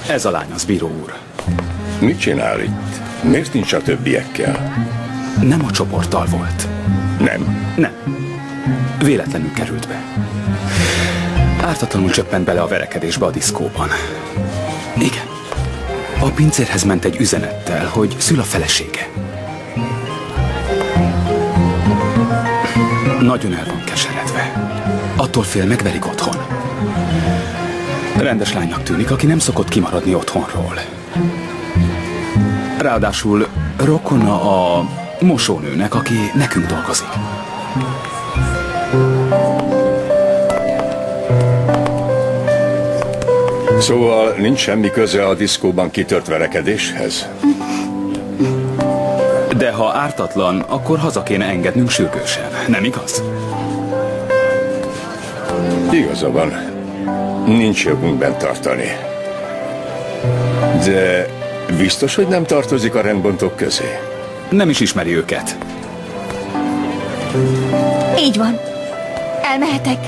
Ez a lány az, bíró úr. Mit csinál itt? Miért nincs a többiekkel? Nem a csoporttal volt. Nem. Nem. Véletlenül került be. Ártatlanul csöppent bele a verekedésbe a diszkóban. Igen. A pincérhez ment egy üzenettel, hogy szül a felesége. Nagyon el van keseredve. Attól fél, megverik otthon. Rendes lánynak tűnik, aki nem szokott kimaradni otthonról. Ráadásul rokona a mosónőnek, aki nekünk dolgozik. Szóval nincs semmi köze a diszkóban kitört verekedéshez? De ha ártatlan, akkor haza kéne engednünk sürgősen, nem igaz? Igaza van. Nincs jogunk bent tartani. De biztos, hogy nem tartozik a rendbontók közé? Nem is ismeri őket. Így van. Elmehetek?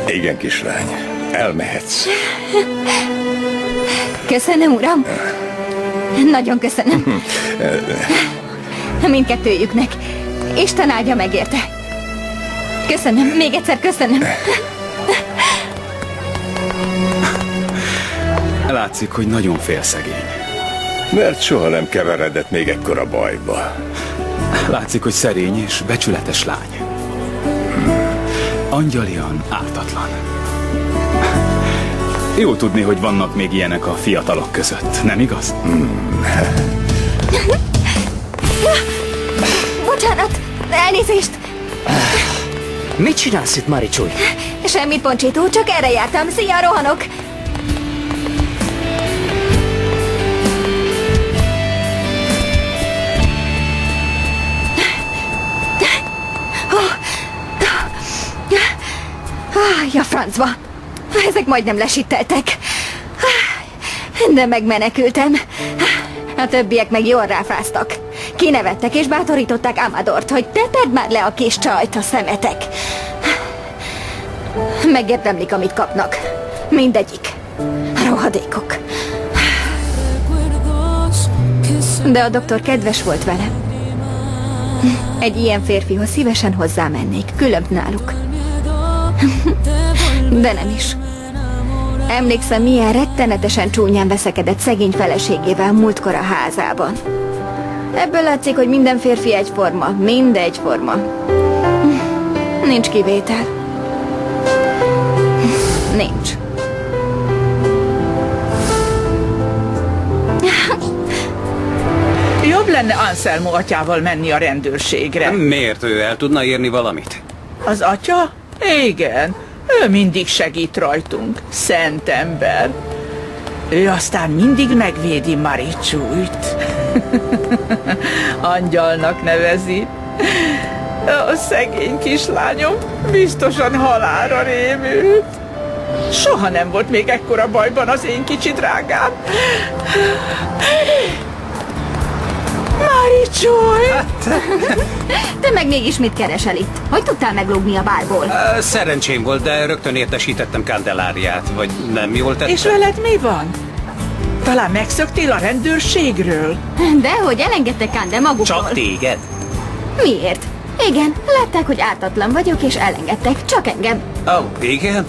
Igen, kislány. Elmehetsz. Köszönöm, uram. Nagyon köszönöm. Mindkettőjüknek. Isten áldja meg érte. Köszönöm. Még egyszer köszönöm. Látszik, hogy nagyon félszegény. Mert soha nem keveredett még ekkora bajba. Látszik, hogy szerény és becsületes lány. Angyalian ártatlan. Jó tudni, hogy vannak még ilyenek a fiatalok között, nem igaz? Bocsánat, elnézést. Mit csinálsz itt, Maricsúj? Semmit, Poncsító, csak erre jártam. Szia, rohanok. Ja, francba. Ezek majdnem lesitteltek. De megmenekültem. A többiek meg jól ráfáztak. Kinevettek és bátorították Amadort, hogy tedd már le a kis csajt, a szemetek. Megérdemlik, amit kapnak. Mindegyik. Rohadékok. De a doktor kedves volt vele. Egy ilyen férfihoz szívesen hozzámennék, különb náluk. De nem is. Emlékszem, milyen rettenetesen csúnyán veszekedett szegény feleségével múltkor a házában. Ebből látszik, hogy minden férfi egyforma, mindegyforma. Nincs kivétel. Nincs. Jobb lenne Anselmo atyával menni a rendőrségre. Miért? Ő el tudna írni valamit? Az atya? Igen. Ő mindig segít rajtunk. Szent ember. Ő aztán mindig megvédi Maricsújt. Angyalnak nevezi. A szegény kislányom biztosan halálra rémült. Soha nem volt még ekkora bajban az én kicsi drágám. Maricsúj! Te meg mégis mit keresel itt? Hogy tudtál meglógni a bárból? Szerencsém volt, de rögtön értesítettem Candeláriát, vagy nem jól tettem? És veled mi van? Talán megszöktél a rendőrségről? Dehogy elengedtek Kande magukról. Csak téged? Miért? Igen, látták, hogy ártatlan vagyok, és elengedtek. Csak engem. Ó, igen?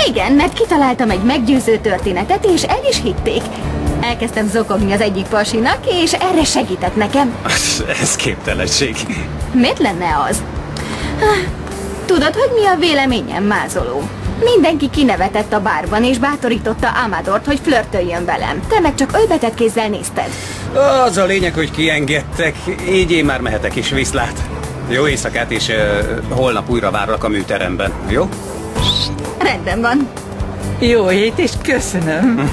Igen, mert kitaláltam egy meggyőző történetet, és el is hitték. Elkezdtem zokogni az egyik pasinak, és erre segített nekem. Ez képtelenség. Miért lenne az? Tudod, hogy mi a véleményem, mázoló? Mindenki kinevetett a bárban, és bátorította Amadort, hogy flörtöljön velem. Te meg csak ölbetett kézzel nézted. Az a lényeg, hogy kiengedtek, így én már mehetek is, viszlát. Jó éjszakát, és holnap újra várlak a műteremben, jó? Rendben van. Jó hét, és köszönöm.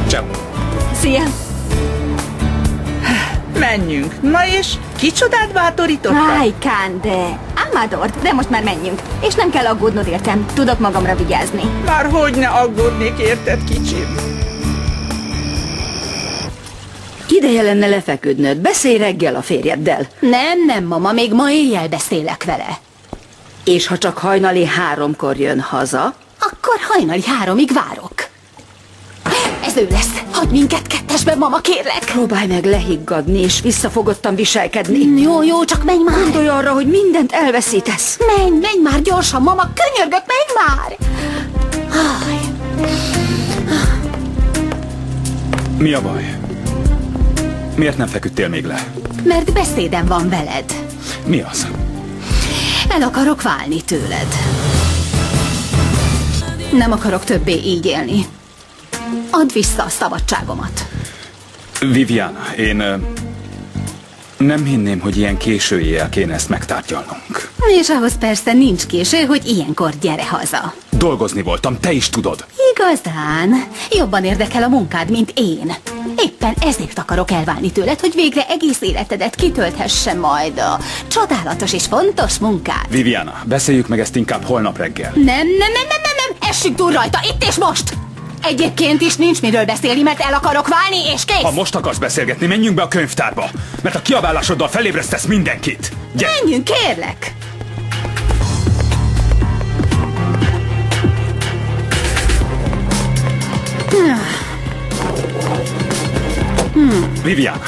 Ciao. Szia. Menjünk. Na és kicsodát bátorítottak? Háj, Kande. Amadort, de most már menjünk. És nem kell aggódnod értem. Tudok magamra vigyázni. Már hogy ne aggódnék, érted, kicsim? Ideje lenne lefeküdnöd. Beszélj reggel a férjeddel. Nem, mama, még ma éjjel beszélek vele. És ha csak hajnali 3-kor jön haza? Akkor hajnali 3-ig várok. Ez ő lesz. Hagyj minket kettesben, mama, kérlek. Próbálj meg lehiggadni és visszafogottan viselkedni. Jó, csak menj már. Gondolj arra, hogy mindent elveszítesz. Menj már gyorsan, mama, könyörgök, menj már. Mi a baj? Miért nem feküdtél még le? Mert beszédem van veled. Mi az? El akarok válni tőled. Nem akarok többé így élni. Add vissza a szabadságomat. Viviana, én nem hinném, hogy ilyen késő éjjel kéne ezt megtárgyalnunk. És ahhoz persze nincs késő, hogy ilyenkor gyere haza. Dolgozni voltam, te is tudod. Igazán? Jobban érdekel a munkád, mint én. Éppen ezért akarok elválni tőled, hogy végre egész életedet kitölthesse majd a csodálatos és fontos munkád. Viviana, beszéljük meg ezt inkább holnap reggel. Nem, essünk túl rajta, itt és most! Egyébként is nincs miről beszélni, mert el akarok válni, és kész! Ha most akarsz beszélgetni, menjünk be a könyvtárba, mert a kiabálásoddal felébresztesz mindenkit. Gyere! Menjünk, kérlek! Viviana,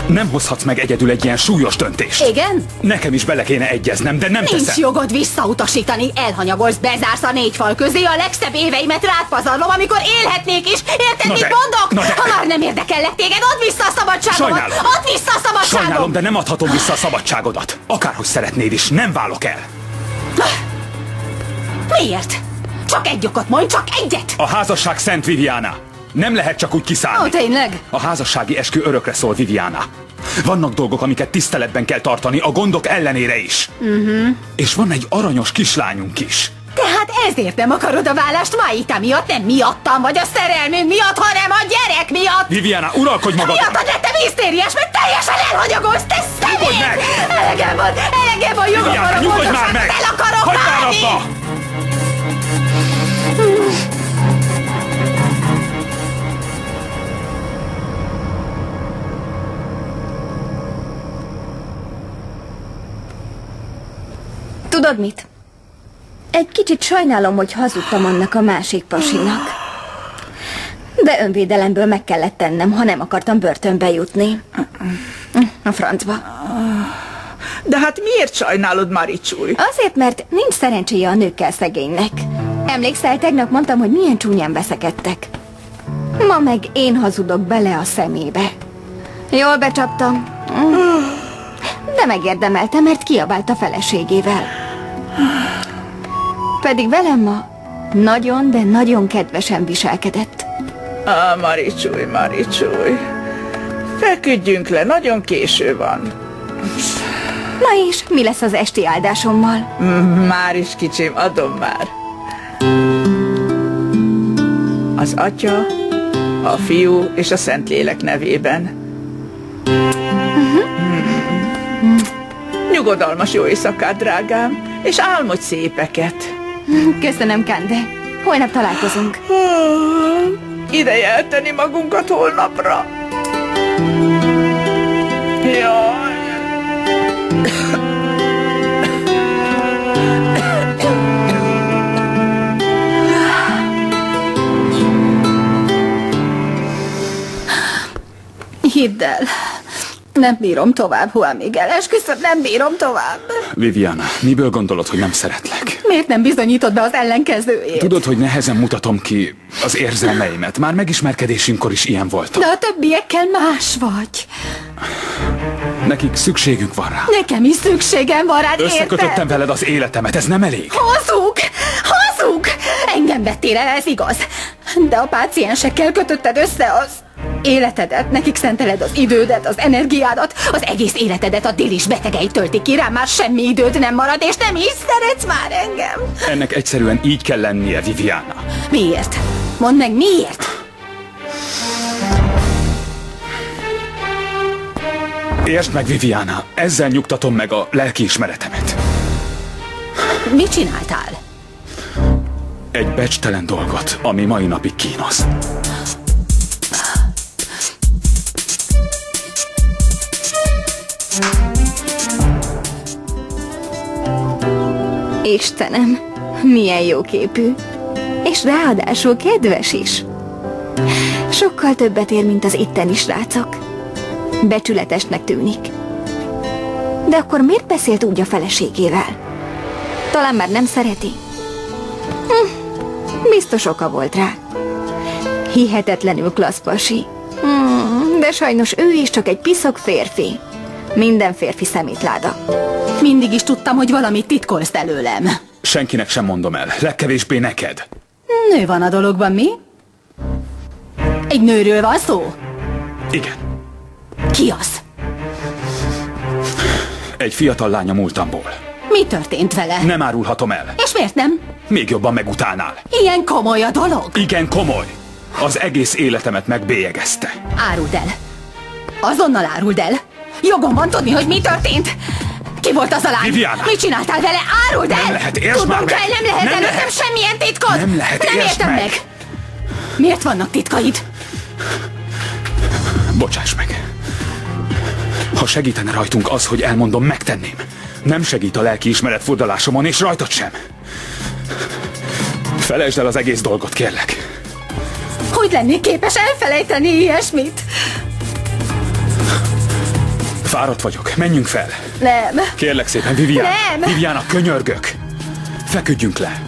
nem hozhatsz meg egyedül egy ilyen súlyos döntést. Igen? Nekem is bele kéne egyeznem, de nem Nincs teszem. jogod visszautasítani, elhanyagolsz, bezársz a 4 fal közé, a legszebb éveimet rád pazarlom, amikor élhetnék is. Érted, Na mit de, mondok? na de. Ha már nem érdekellek téged, add vissza a szabadságomat! Sajnálom. Add vissza a szabadságom! Sajnálom, de nem adhatom vissza a szabadságodat. Akárhogy szeretnéd is, nem válok el. Miért? Csak egy okot mondj, csak egyet! A házasság szent, Viviana. Nem lehet csak úgy kiszállni. Tényleg? A házassági eskü örökre szól, Viviana. Vannak dolgok, amiket tiszteletben kell tartani, a gondok ellenére is. És van egy aranyos kislányunk is. Tehát ezért nem akarod a vállást Maita miatt, nem miattam vagy a szerelmünk miatt, hanem a gyerek miatt! Viviana, uralkodj magadon! Miattad lettem hisztériás, mert teljesen elhanyagolsz, te Nyugodj személy! meg! Elegem van, jogom Viviana, van a nyugodj már meg! el akarok Hagyd már válni! abba! Tudod mit? Egy kicsit sajnálom, hogy hazudtam annak a másik pasinak. De önvédelemből meg kellett tennem, ha nem akartam börtönbe jutni. A francba. De hát miért sajnálod, Maricsúly? Azért, mert nincs szerencséje a nőkkel szegénynek. Emlékszel, tegnap mondtam, hogy milyen csúnyán veszekedtek. Ma meg én hazudok bele a szemébe. Jól becsaptam. De megérdemelte, mert kiabált a feleségével. Pedig velem ma nagyon, de nagyon kedvesen viselkedett. Maricsúly. Feküdjünk le, nagyon késő van. Na és mi lesz az esti áldásommal? Már is, kicsim, adom már. Az Atya, a Fiú és a Szentlélek nevében. Nyugodalmas jó éjszakát, drágám, és álmodj szépeket. Köszönöm, Kande. Holnap találkozunk. Ideje eltenni magunkat holnapra. Jaj. Hidd el, nem bírom tovább, Juan Miguel, esküszöm, nem bírom tovább. Viviana, miből gondolod, hogy nem szeretlek? Miért nem bizonyítod be az ellenkezőjét? Tudod, hogy nehezen mutatom ki az érzelmeimet. Már megismerkedésünkkor is ilyen voltam. De a többiekkel más vagy. Nekik szükségük van rá. Nekem is szükségem van rád, Összekötöttem érted? veled az életemet, ez nem elég. Hazug! Engem vettél el, ez igaz. De a páciensekkel kötötted össze az életedet. Nekik szenteled az idődet, az energiádat, az egész életedet a dilis betegeid töltik ki. Rám már semmi időd nem marad, és nem is szeretsz már engem. Ennek egyszerűen így kell lennie, Viviana. Miért? Mondd meg, miért? Értsd meg, Viviana, ezzel nyugtatom meg a lelkiismeretemet. Mit csináltál? Egy becstelen dolgot, ami mai napig kínoszt. Istenem, milyen jóképű. És ráadásul kedves is. Sokkal többet ér, mint az itteni srácok. Becsületesnek tűnik. De akkor miért beszélt úgy a feleségével? Talán már nem szereti? Biztos oka volt rá. Hihetetlenül klassz pasi. De sajnos ő is csak egy piszok férfi. Minden férfi szemétláda. Mindig is tudtam, hogy valamit titkolsz előlem. Senkinek sem mondom el, legkevésbé neked. Nő van a dologban, mi? Egy nőről van szó? Igen, Ki az? egy fiatal lány a múltamból. Mi történt vele? Nem árulhatom el. És miért nem? Még jobban megutálnál. Ilyen komoly a dolog? Igen, komoly. Az egész életemet megbélyegezte. Áruld el. Azonnal áruld el. Jogom van tudni, hogy mi történt. Ki volt az a lány? Viviana! Mit csináltál vele? Áruld el! Nem lehet, értsd Tudnom már meg! kell, nem lehet Nem előttem lehet! semmilyen titkod! Nem lehet, Nem értsd értem meg! meg! Miért vannak titkaid? Bocsáss meg. Ha segítene rajtunk az, hogy elmondom, megtenném. Nem segít a lelkiismeret furdalásomon, és rajtad sem. Felejtsd el az egész dolgot, kérlek. Hogy lennék képes elfelejteni ilyesmit? Fáradt vagyok, menjünk fel. Nem. Kérlek szépen, Viviana. Nem. Viviana, könyörgök. Feküdjünk le.